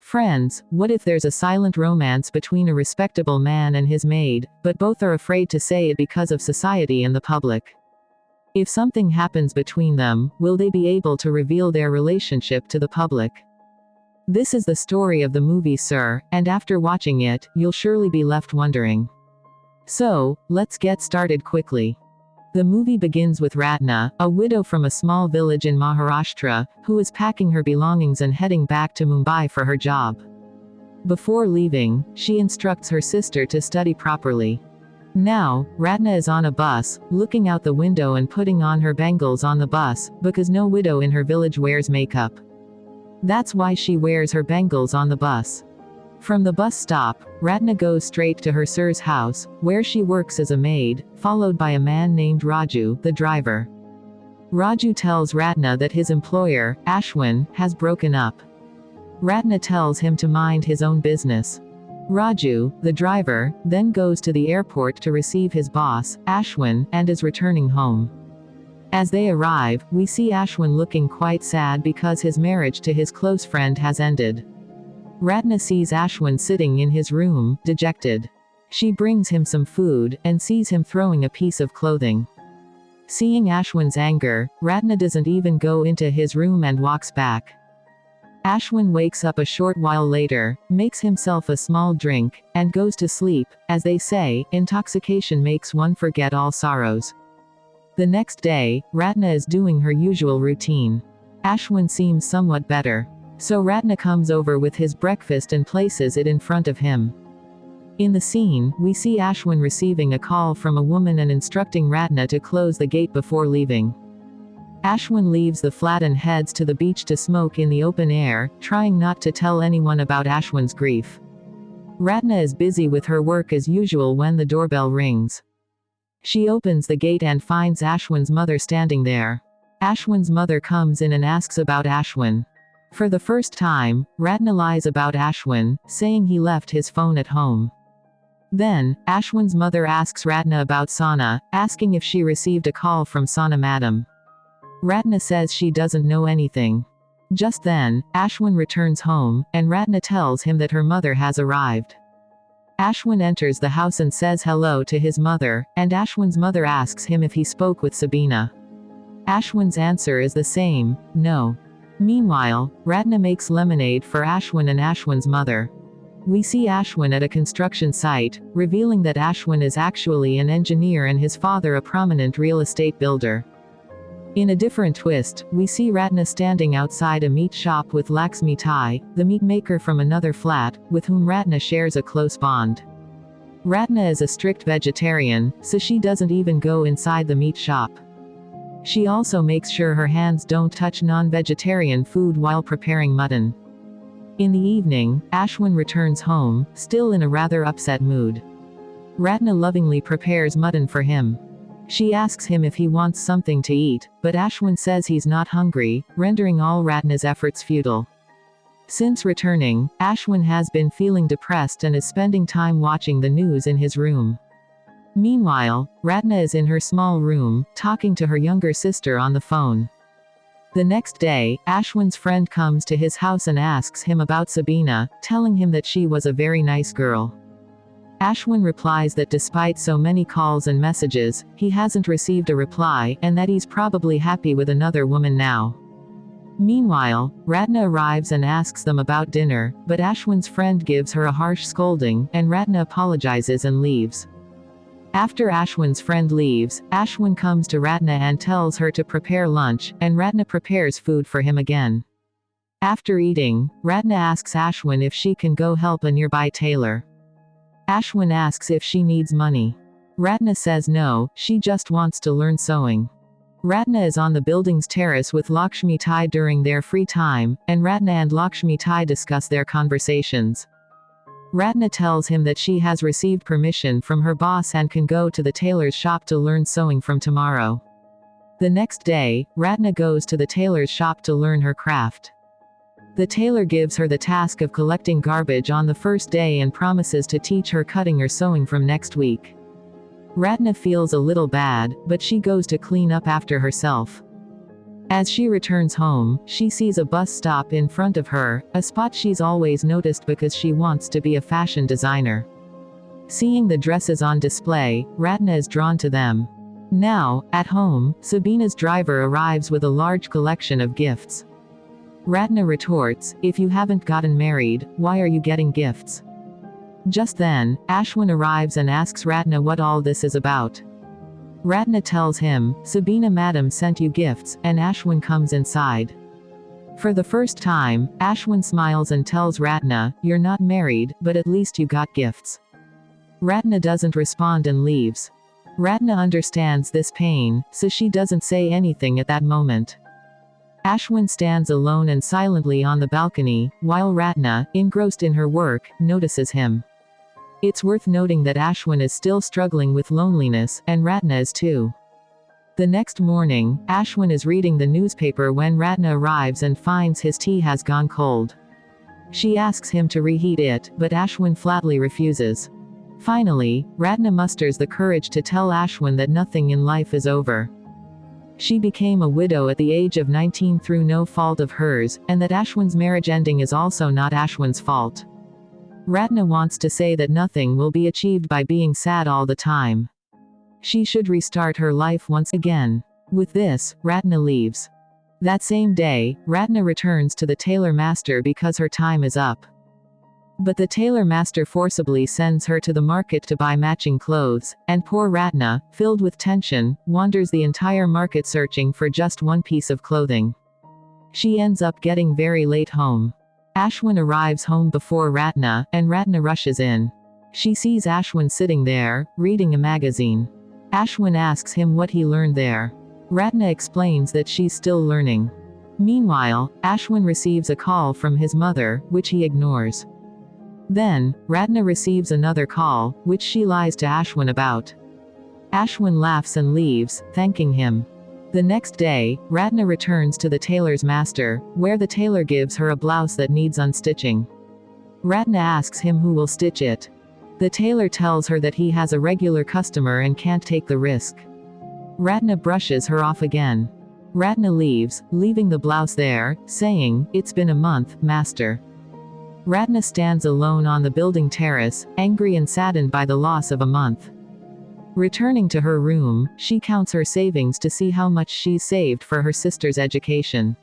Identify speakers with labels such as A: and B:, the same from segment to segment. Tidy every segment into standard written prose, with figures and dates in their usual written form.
A: Friends, what if there's a silent romance between a respectable man and his maid, but both are afraid to say it because of society and the public? If something happens between them, will they be able to reveal their relationship to the public? This is the story of the movie Sir, and after watching it, you'll surely be left wondering. So, let's get started quickly. The movie begins with Ratna, a widow from a small village in Maharashtra, who is packing her belongings and heading back to Mumbai for her job. Before leaving, she instructs her sister to study properly. Now, Ratna is on a bus, looking out the window and putting on her bangles on the bus, because no widow in her village wears makeup. That's why she wears her bangles on the bus. From the bus stop, Ratna goes straight to her sir's house, where she works as a maid, followed by a man named Raju, the driver. Raju tells Ratna that his employer, Ashwin, has broken up. Ratna tells him to mind his own business. Raju, the driver, then goes to the airport to receive his boss, Ashwin, and is returning home. As they arrive, we see Ashwin looking quite sad because his marriage to his close friend has ended. Ratna sees Ashwin sitting in his room, dejected. She brings him some food, and sees him throwing a piece of clothing. Seeing Ashwin's anger, Ratna doesn't even go into his room and walks back. Ashwin wakes up a short while later, makes himself a small drink, and goes to sleep. As they say, intoxication makes one forget all sorrows. The next day, Ratna is doing her usual routine. Ashwin seems somewhat better. So Ratna comes over with his breakfast and places it in front of him. In the scene, we see Ashwin receiving a call from a woman and instructing Ratna to close the gate before leaving. Ashwin leaves the flat and heads to the beach to smoke in the open air, trying not to tell anyone about Ashwin's grief. Ratna is busy with her work as usual when the doorbell rings. She opens the gate and finds Ashwin's mother standing there. Ashwin's mother comes in and asks about Ashwin. For the first time, Ratna lies about Ashwin, saying he left his phone at home. Then, Ashwin's mother asks Ratna about Sana, asking if she received a call from Sana madam. Ratna says she doesn't know anything. Just then, Ashwin returns home, and Ratna tells him that her mother has arrived. Ashwin enters the house and says hello to his mother, and Ashwin's mother asks him if he spoke with Sabina. Ashwin's answer is the same, no. Meanwhile, Ratna makes lemonade for Ashwin and Ashwin's mother. We see Ashwin at a construction site, revealing that Ashwin is actually an engineer and his father a prominent real estate builder. In a different twist, we see Ratna standing outside a meat shop with Laxmi Tai, the meat maker from another flat, with whom Ratna shares a close bond. Ratna is a strict vegetarian, so she doesn't even go inside the meat shop. She also makes sure her hands don't touch non-vegetarian food while preparing mutton. In the evening, Ashwin returns home, still in a rather upset mood. Ratna lovingly prepares mutton for him. She asks him if he wants something to eat, but Ashwin says he's not hungry, rendering all Ratna's efforts futile. Since returning, Ashwin has been feeling depressed and is spending time watching the news in his room. Meanwhile, Ratna is in her small room, talking to her younger sister on the phone. The next day, Ashwin's friend comes to his house and asks him about Sabina, telling him that she was a very nice girl. Ashwin replies that despite so many calls and messages, he hasn't received a reply, and that he's probably happy with another woman now. Meanwhile, Ratna arrives and asks them about dinner, but Ashwin's friend gives her a harsh scolding, and Ratna apologizes and leaves. After Ashwin's friend leaves, Ashwin comes to Ratna and tells her to prepare lunch, and Ratna prepares food for him again. After eating, Ratna asks Ashwin if she can go help a nearby tailor. Ashwin asks if she needs money. Ratna says no, she just wants to learn sewing. Ratna is on the building's terrace with Lakshmi Tai during their free time, and Ratna and Lakshmi Tai discuss their conversations. Ratna tells him that she has received permission from her boss and can go to the tailor's shop to learn sewing from tomorrow. The next day, Ratna goes to the tailor's shop to learn her craft. The tailor gives her the task of collecting garbage on the first day and promises to teach her cutting or sewing from next week. Ratna feels a little bad, but she goes to clean up after herself. As she returns home, she sees a bus stop in front of her, a spot she's always noticed because she wants to be a fashion designer. Seeing the dresses on display, Ratna is drawn to them. Now, at home, Sabina's driver arrives with a large collection of gifts. Ratna retorts, "If you haven't gotten married, why are you getting gifts?" Just then, Ashwin arrives and asks Ratna what all this is about. Ratna tells him, "Sabina madam sent you gifts," and Ashwin comes inside. For the first time, Ashwin smiles and tells Ratna, "You're not married, but at least you got gifts." Ratna doesn't respond and leaves. Ratna understands this pain, so she doesn't say anything at that moment. Ashwin stands alone and silently on the balcony, while Ratna, engrossed in her work, notices him. It's worth noting that Ashwin is still struggling with loneliness, and Ratna is too. The next morning, Ashwin is reading the newspaper when Ratna arrives and finds his tea has gone cold. She asks him to reheat it, but Ashwin flatly refuses. Finally, Ratna musters the courage to tell Ashwin that nothing in life is over. She became a widow at the age of 19 through no fault of hers, and that Ashwin's marriage ending is also not Ashwin's fault. Ratna wants to say that nothing will be achieved by being sad all the time. She should restart her life once again. With this, Ratna leaves. That same day, Ratna returns to the tailor master because her time is up. But the tailor master forcibly sends her to the market to buy matching clothes, and poor Ratna, filled with tension, wanders the entire market searching for just one piece of clothing. She ends up getting very late home. Ashwin arrives home before Ratna, and Ratna rushes in. She sees Ashwin sitting there, reading a magazine. Ashwin asks him what he learned there. Ratna explains that she's still learning. Meanwhile, Ashwin receives a call from his mother, which he ignores. Then, Ratna receives another call, which she lies to Ashwin about. Ashwin laughs and leaves, thanking him. The next day, Ratna returns to the tailor's master, where the tailor gives her a blouse that needs unstitching. Ratna asks him who will stitch it. The tailor tells her that he has a regular customer and can't take the risk. Ratna brushes her off again. Ratna leaves, leaving the blouse there, saying, "It's been a month, master." Ratna stands alone on the building terrace, angry and saddened by the loss of a month. Returning to her room, she counts her savings to see how much she's saved for her sister's education.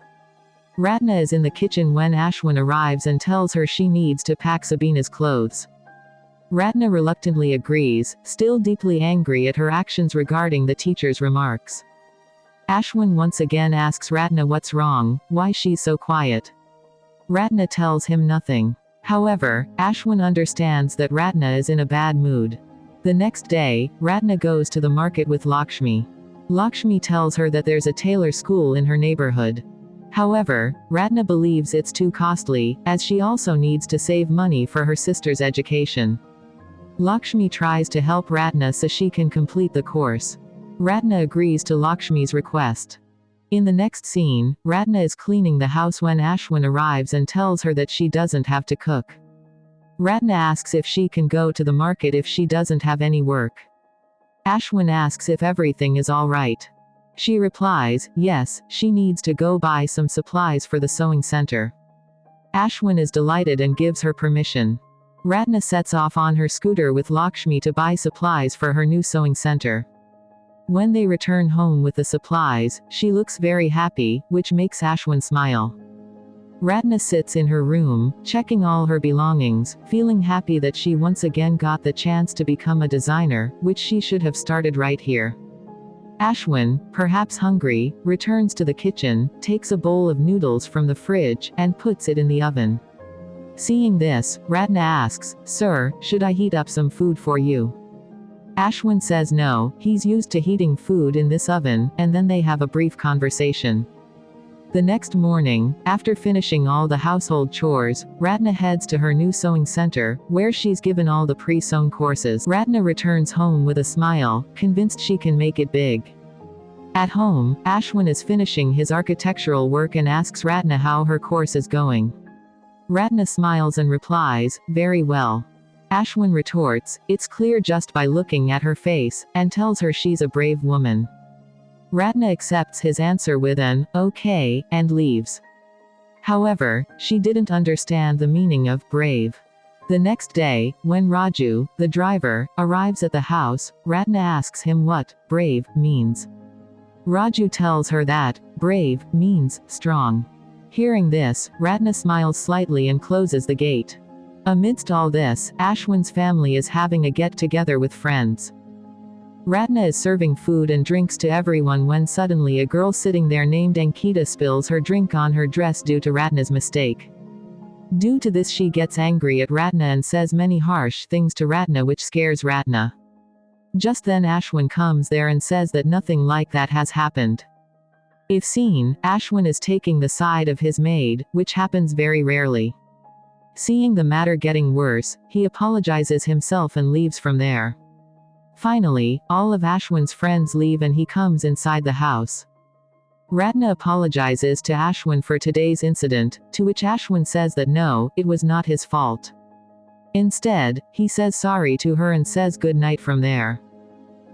A: Ratna is in the kitchen when Ashwin arrives and tells her she needs to pack Sabina's clothes. Ratna reluctantly agrees, still deeply angry at her actions regarding the teacher's remarks. Ashwin once again asks Ratna what's wrong, why she's so quiet. Ratna tells him nothing. However, Ashwin understands that Ratna is in a bad mood. The next day, Ratna goes to the market with Lakshmi. Lakshmi tells her that there's a tailor school in her neighborhood. However, Ratna believes it's too costly, as she also needs to save money for her sister's education. Lakshmi tries to help Ratna so she can complete the course. Ratna agrees to Lakshmi's request. In the next scene, Ratna is cleaning the house when Ashwin arrives and tells her that she doesn't have to cook. Ratna asks if she can go to the market if she doesn't have any work. Ashwin asks if everything is all right. She replies, yes, she needs to go buy some supplies for the sewing center. Ashwin is delighted and gives her permission. Ratna sets off on her scooter with Lakshmi to buy supplies for her new sewing center. When they return home with the supplies, she looks very happy, which makes Ashwin smile. Ratna sits in her room, checking all her belongings, feeling happy that she once again got the chance to become a designer, which she should have started right here. Ashwin, perhaps hungry, returns to the kitchen, takes a bowl of noodles from the fridge, and puts it in the oven. Seeing this, Ratna asks, "Sir, should I heat up some food for you?" Ashwin says no, he's used to heating food in this oven, and then they have a brief conversation. The next morning, after finishing all the household chores, Ratna heads to her new sewing center, where she's given all the pre-sewn courses. Ratna returns home with a smile, convinced she can make it big. At home, Ashwin is finishing his architectural work and asks Ratna how her course is going. Ratna smiles and replies, "Very well." Ashwin retorts, "It's clear just by looking at her face," and tells her she's a brave woman. Ratna accepts his answer with an okay and leaves. However, she didn't understand the meaning of brave. The next day, when Raju, the driver, arrives at the house, Ratna asks him what brave means. Raju tells her that brave means strong. Hearing this, Ratna smiles slightly and closes the gate. Amidst all this, Ashwin's family is having a get-together with friends. Ratna is serving food and drinks to everyone when suddenly a girl sitting there named Ankita spills her drink on her dress due to Ratna's mistake. Due to this, she gets angry at Ratna and says many harsh things to Ratna, which scares Ratna. Just then Ashwin comes there and says that nothing like that has happened. If seen, Ashwin is taking the side of his maid, which happens very rarely. Seeing the matter getting worse, he apologizes himself and leaves from there. Finally, all of Ashwin's friends leave and he comes inside the house. Ratna apologizes to Ashwin for today's incident, to which Ashwin says that no, it was not his fault. Instead, he says sorry to her and says good night from there.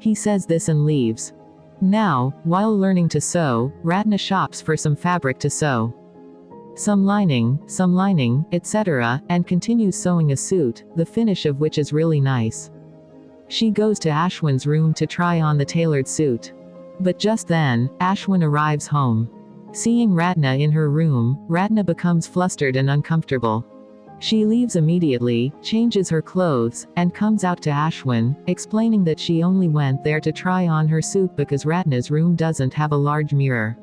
A: He says this and leaves. Now, while learning to sew, Ratna shops for some fabric to sew. Some lining, etc., and continues sewing a suit, the finish of which is really nice. She goes to Ashwin's room to try on the tailored suit. But just then, Ashwin arrives home. Seeing Ratna in her room, Ratna becomes flustered and uncomfortable. She leaves immediately, changes her clothes, and comes out to Ashwin, explaining that she only went there to try on her suit because Ratna's room doesn't have a large mirror.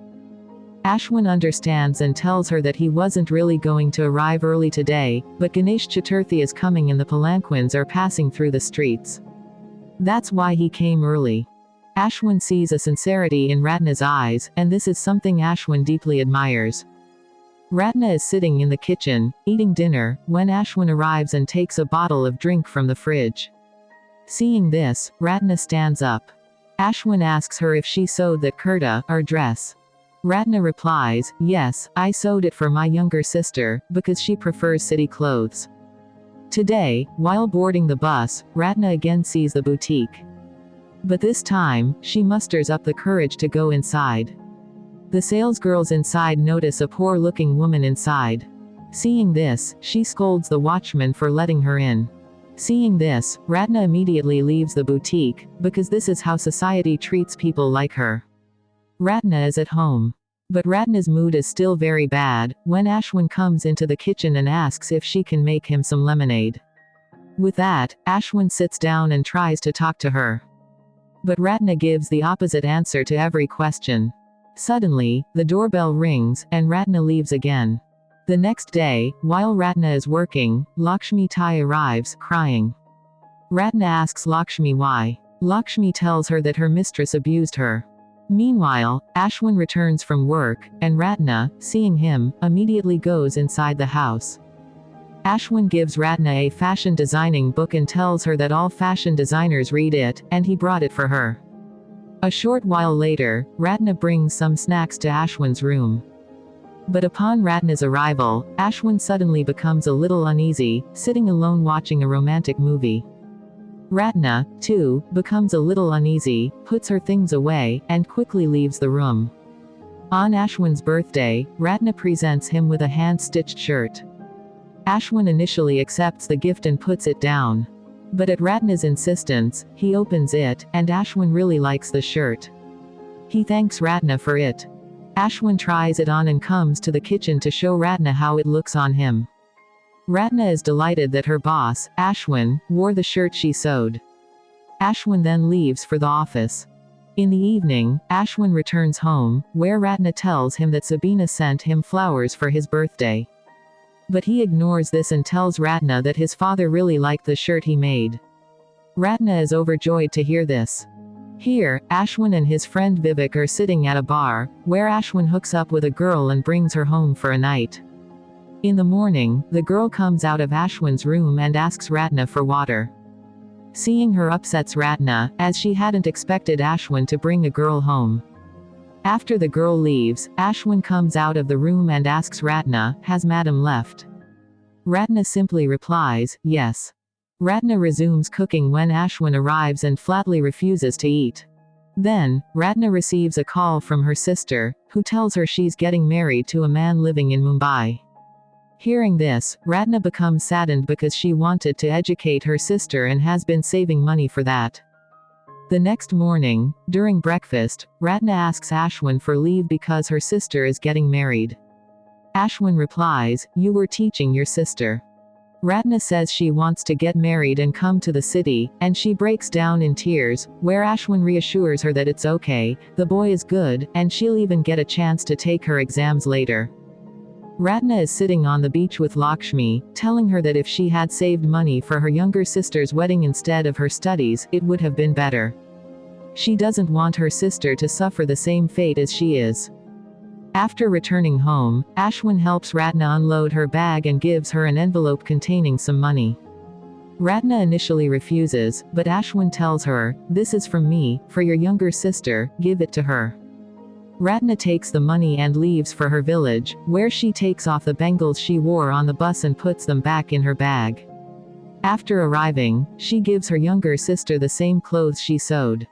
A: Ashwin understands and tells her that he wasn't really going to arrive early today, but Ganesh Chaturthi is coming and the palanquins are passing through the streets. That's why he came early. Ashwin sees a sincerity in Ratna's eyes, and this is something Ashwin deeply admires. Ratna is sitting in the kitchen, eating dinner, when Ashwin arrives and takes a bottle of drink from the fridge. Seeing this, Ratna stands up. Ashwin asks her if she sewed that kurta, or dress. Ratna replies, yes, I sewed it for my younger sister, because she prefers city clothes. Today, while boarding the bus, Ratna again sees the boutique. But this time, she musters up the courage to go inside. The salesgirls inside notice a poor-looking woman inside. Seeing this, she scolds the watchman for letting her in. Seeing this, Ratna immediately leaves the boutique, because this is how society treats people like her. Ratna is at home. But Ratna's mood is still very bad, when Ashwin comes into the kitchen and asks if she can make him some lemonade. With that, Ashwin sits down and tries to talk to her. But Ratna gives the opposite answer to every question. Suddenly, the doorbell rings, and Ratna leaves again. The next day, while Ratna is working, Lakshmi Tai arrives, crying. Ratna asks Lakshmi why. Lakshmi tells her that her mistress abused her. Meanwhile, Ashwin returns from work, and Ratna, seeing him, immediately goes inside the house. Ashwin gives Ratna a fashion designing book and tells her that all fashion designers read it, and he brought it for her. A short while later, Ratna brings some snacks to Ashwin's room. But upon Ratna's arrival, Ashwin suddenly becomes a little uneasy, sitting alone watching a romantic movie. Ratna, too, becomes a little uneasy, puts her things away, and quickly leaves the room. On Ashwin's birthday, Ratna presents him with a hand-stitched shirt. Ashwin initially accepts the gift and puts it down. But at Ratna's insistence, he opens it, and Ashwin really likes the shirt. He thanks Ratna for it. Ashwin tries it on and comes to the kitchen to show Ratna how it looks on him. Ratna is delighted that her boss, Ashwin, wore the shirt she sewed. Ashwin then leaves for the office. In the evening, Ashwin returns home, where Ratna tells him that Sabina sent him flowers for his birthday. But he ignores this and tells Ratna that his father really liked the shirt he made. Ratna is overjoyed to hear this. Here, Ashwin and his friend Vivek are sitting at a bar, where Ashwin hooks up with a girl and brings her home for a night. In the morning, the girl comes out of Ashwin's room and asks Ratna for water. Seeing her upsets Ratna, as she hadn't expected Ashwin to bring a girl home. After the girl leaves, Ashwin comes out of the room and asks Ratna, has Madam left? Ratna simply replies, yes. Ratna resumes cooking when Ashwin arrives and flatly refuses to eat. Then, Ratna receives a call from her sister, who tells her she's getting married to a man living in Mumbai. Hearing this, Ratna becomes saddened because she wanted to educate her sister and has been saving money for that. The next morning, during breakfast, Ratna asks Ashwin for leave because her sister is getting married. Ashwin replies, "You were teaching your sister." Ratna says she wants to get married and come to the city, and she breaks down in tears, where Ashwin reassures her that it's okay, the boy is good, and she'll even get a chance to take her exams later. Ratna is sitting on the beach with Lakshmi, telling her that if she had saved money for her younger sister's wedding instead of her studies, it would have been better. She doesn't want her sister to suffer the same fate as she is. After returning home, Ashwin helps Ratna unload her bag and gives her an envelope containing some money. Ratna initially refuses, but Ashwin tells her, "This is from me, for your younger sister, give it to her." Ratna takes the money and leaves for her village, where she takes off the bangles she wore on the bus and puts them back in her bag. After arriving, she gives her younger sister the same clothes she sewed.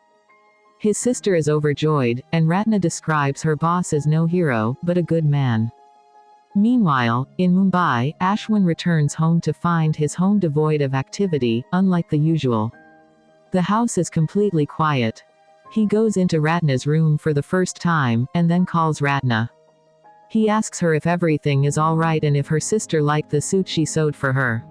A: His sister is overjoyed, and Ratna describes her boss as no hero, but a good man. Meanwhile, in Mumbai, Ashwin returns home to find his home devoid of activity, unlike the usual. The house is completely quiet. He goes into Ratna's room for the first time, and then calls Ratna. He asks her if everything is alright and if her sister liked the suit she sewed for her.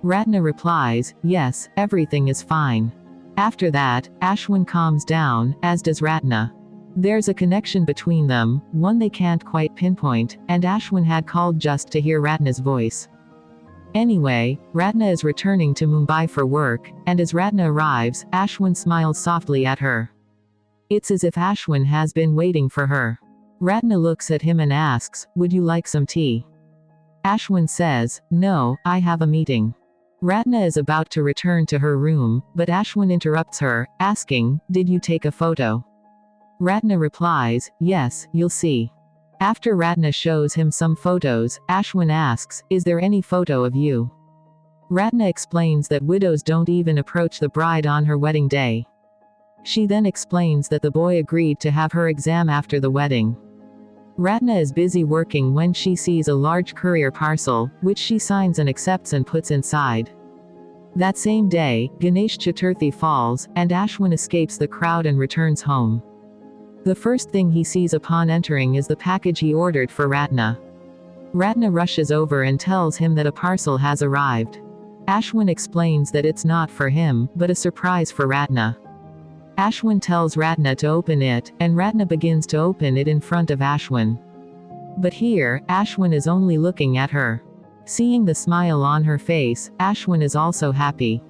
A: Ratna replies, "Yes, everything is fine." After that, Ashwin calms down, as does Ratna. There's a connection between them, one they can't quite pinpoint, and Ashwin had called just to hear Ratna's voice. Anyway, Ratna is returning to Mumbai for work, and as Ratna arrives, Ashwin smiles softly at her. It's as if Ashwin has been waiting for her. Ratna looks at him and asks, "Would you like some tea?" Ashwin says, "No, I have a meeting." Ratna is about to return to her room, but Ashwin interrupts her, asking, "Did you take a photo?" Ratna replies, "Yes, you'll see." After Ratna shows him some photos, Ashwin asks, "Is there any photo of you?" Ratna explains that widows don't even approach the bride on her wedding day. She then explains that the boy agreed to have her exam after the wedding. Ratna is busy working when she sees a large courier parcel, which she signs and accepts and puts inside. That same day, Ganesh Chaturthi falls, and Ashwin escapes the crowd and returns home. The first thing he sees upon entering is the package he ordered for Ratna. Ratna rushes over and tells him that a parcel has arrived. Ashwin explains that it's not for him, but a surprise for Ratna. Ashwin tells Ratna to open it, and Ratna begins to open it in front of Ashwin. But here, Ashwin is only looking at her. Seeing the smile on her face, Ashwin is also happy.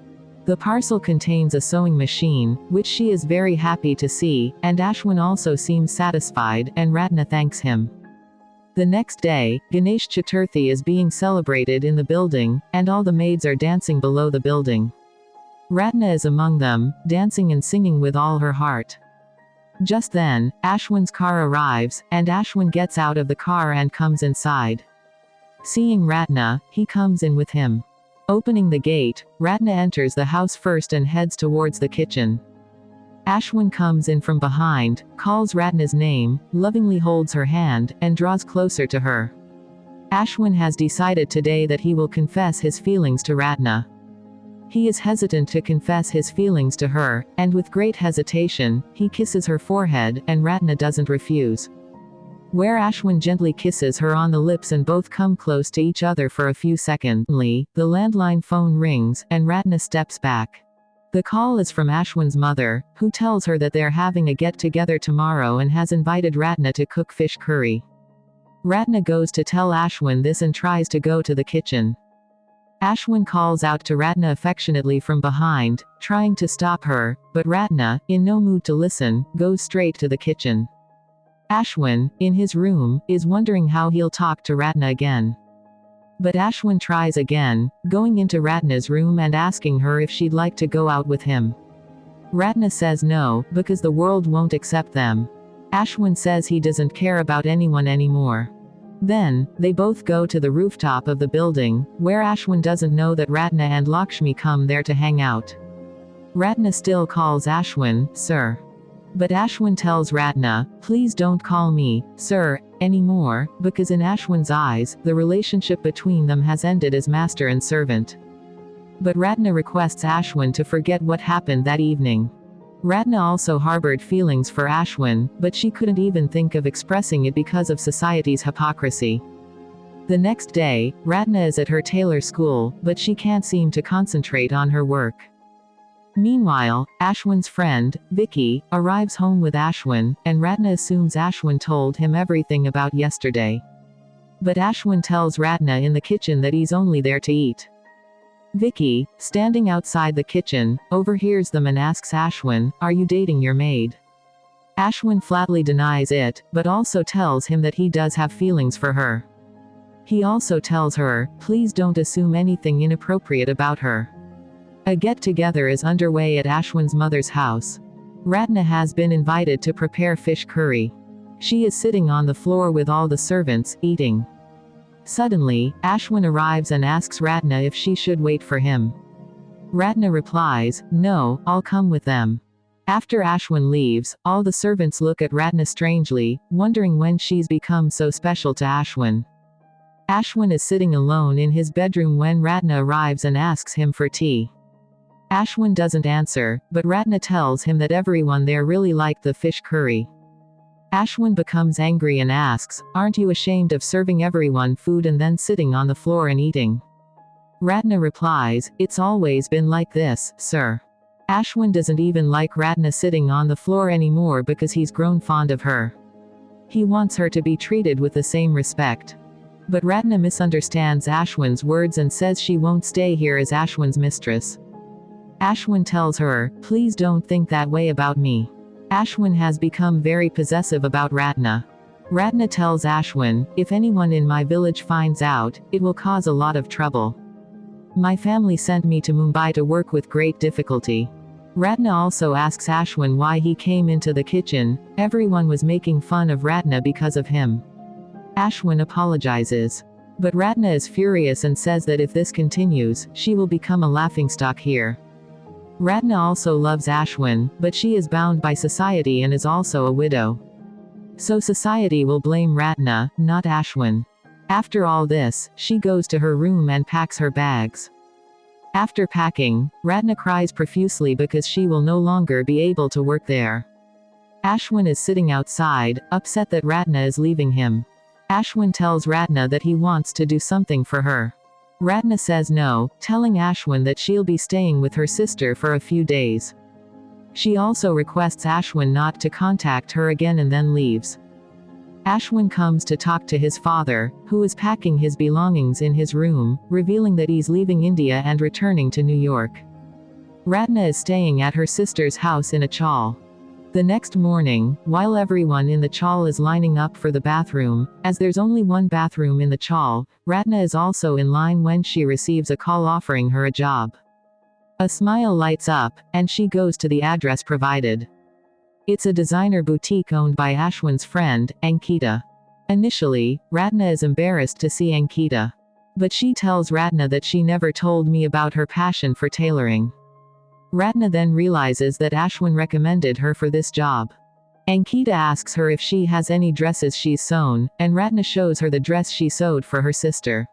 A: The parcel contains a sewing machine, which she is very happy to see, and Ashwin also seems satisfied, and Ratna thanks him. The next day, Ganesh Chaturthi is being celebrated in the building, and all the maids are dancing below the building. Ratna is among them, dancing and singing with all her heart. Just then, Ashwin's car arrives, and Ashwin gets out of the car and comes inside. Seeing Ratna, he comes in with him. Opening the gate, Ratna enters the house first and heads towards the kitchen. Ashwin comes in from behind, calls Ratna's name, lovingly holds her hand, and draws closer to her. Ashwin has decided today that he will confess his feelings to Ratna. He is hesitant to confess his feelings to her, and with great hesitation, he kisses her forehead, and Ratna doesn't refuse. Where Ashwin gently kisses her on the lips and both come close to each other for a few seconds. The landline phone rings, and Ratna steps back. The call is from Ashwin's mother, who tells her that they're having a get-together tomorrow and has invited Ratna to cook fish curry. Ratna goes to tell Ashwin this and tries to go to the kitchen. Ashwin calls out to Ratna affectionately from behind, trying to stop her, but Ratna, in no mood to listen, goes straight to the kitchen. Ashwin, in his room, is wondering how he'll talk to Ratna again. But Ashwin tries again, going into Ratna's room and asking her if she'd like to go out with him. Ratna says no, because the world won't accept them. Ashwin says he doesn't care about anyone anymore. Then, they both go to the rooftop of the building, where Ashwin doesn't know that Ratna and Lakshmi come there to hang out. Ratna still calls Ashwin, "Sir." But Ashwin tells Ratna, please don't call me, sir, anymore, because in Ashwin's eyes, the relationship between them has ended as master and servant. But Ratna requests Ashwin to forget what happened that evening. Ratna also harbored feelings for Ashwin, but she couldn't even think of expressing it because of society's hypocrisy. The next day, Ratna is at her tailor school, but she can't seem to concentrate on her work. Meanwhile, Ashwin's friend, Vicky, arrives home with Ashwin, and Ratna assumes Ashwin told him everything about yesterday. But Ashwin tells Ratna in the kitchen that he's only there to eat. Vicky, standing outside the kitchen, overhears them and asks Ashwin, are you dating your maid? Ashwin flatly denies it, but also tells him that he does have feelings for her. He also tells her, please don't assume anything inappropriate about her. A get-together is underway at Ashwin's mother's house. Ratna has been invited to prepare fish curry. She is sitting on the floor with all the servants, eating. Suddenly, Ashwin arrives and asks Ratna if she should wait for him. Ratna replies, no, I'll come with them. After Ashwin leaves, all the servants look at Ratna strangely, wondering when she's become so special to Ashwin. Ashwin is sitting alone in his bedroom when Ratna arrives and asks him for tea. Ashwin doesn't answer, but Ratna tells him that everyone there really liked the fish curry. Ashwin becomes angry and asks, aren't you ashamed of serving everyone food and then sitting on the floor and eating? Ratna replies, it's always been like this, sir. Ashwin doesn't even like Ratna sitting on the floor anymore because he's grown fond of her. He wants her to be treated with the same respect. But Ratna misunderstands Ashwin's words and says she won't stay here as Ashwin's mistress. Ashwin tells her, please don't think that way about me. Ashwin has become very possessive about Ratna. Ratna tells Ashwin, if anyone in my village finds out, it will cause a lot of trouble. My family sent me to Mumbai to work with great difficulty. Ratna also asks Ashwin why he came into the kitchen. Everyone was making fun of Ratna because of him. Ashwin apologizes. But Ratna is furious and says that if this continues, she will become a laughingstock here. Ratna also loves Ashwin, but she is bound by society and is also a widow. So society will blame Ratna, not Ashwin. After all this, she goes to her room and packs her bags. After packing, Ratna cries profusely because she will no longer be able to work there. Ashwin is sitting outside, upset that Ratna is leaving him. Ashwin tells Ratna that he wants to do something for her. Ratna says no, telling Ashwin that she'll be staying with her sister for a few days. She also requests Ashwin not to contact her again and then leaves. Ashwin comes to talk to his father, who is packing his belongings in his room, revealing that he's leaving India and returning to New York. Ratna is staying at her sister's house in a chawl. The next morning, while everyone in the chawl is lining up for the bathroom, as there's only one bathroom in the chawl, Ratna is also in line when she receives a call offering her a job. A smile lights up, and she goes to the address provided. It's a designer boutique owned by Ashwin's friend, Ankita. Initially, Ratna is embarrassed to see Ankita. But she tells Ratna that she never told me about her passion for tailoring. Ratna then realizes that Ashwin recommended her for this job. Ankita asks her if she has any dresses she's sewn, and Ratna shows her the dress she sewed for her sister.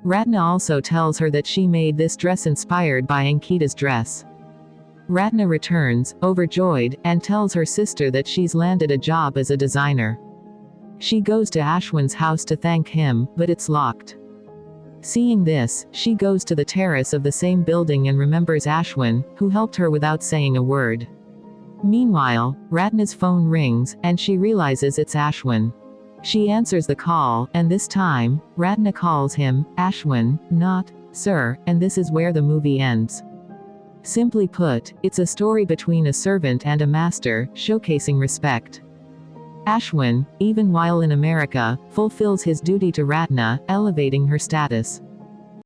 A: Ratna also tells her that she made this dress inspired by Ankita's dress. Ratna returns, overjoyed, and tells her sister that she's landed a job as a designer. She goes to Ashwin's house to thank him, but it's locked. Seeing this, she goes to the terrace of the same building and remembers Ashwin, who helped her without saying a word. Meanwhile, Ratna's phone rings, and she realizes it's Ashwin. She answers the call, and this time, Ratna calls him, Ashwin, not, sir, and this is where the movie ends. Simply put, it's a story between a servant and a master, showcasing respect. Ashwin, even while in America, fulfills his duty to Ratna, elevating her status.